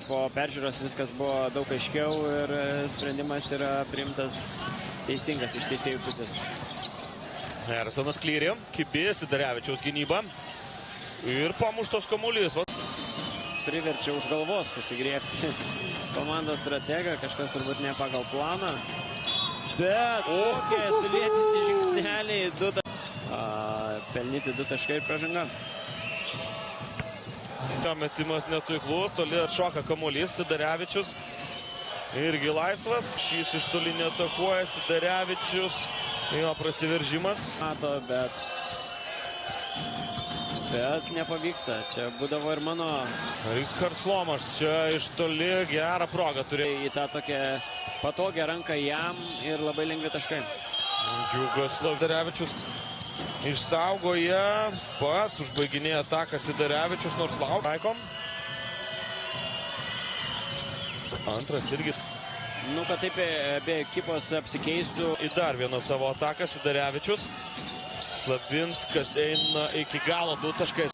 Po peržiūros viskas buvo daug aiškiau ir sprendimas yra priimtas teisingas iš teisėjų pusės. Ersonas Klyri, kibi Sidarevičiaus gynyba ir pamuštos kamuolys. Priverčia už galvos susigriebti komandos strategą, kažkas turbūt ne pagal planą. Bet kokie sulėtinti žingsneliai, pelnyti 2 taškai ir pražanga. Metimas netaiklus, toli atšoka kamuolys, Sidarevičius irgi laisvas. Šis iš toli neatakuoja, Sidarevičius, jo prasiveržimas. Mato, bet nepavyksta, čia būdavo ir mano. Richardas Lomas čia iš toli gerą progą turėjo. Į tą tokią patogią ranką jam ir labai lengvi taškai. Džiugas Sidarevičius išsaugoja, pats užbaiginėja ataką Sidarevičius, nors laukia. Antras irgi. Kad taip abi ekipos apsikeistų. Į dar vieną savo ataką Sidarevičius. Slavinskas eina iki galo 2 taškai.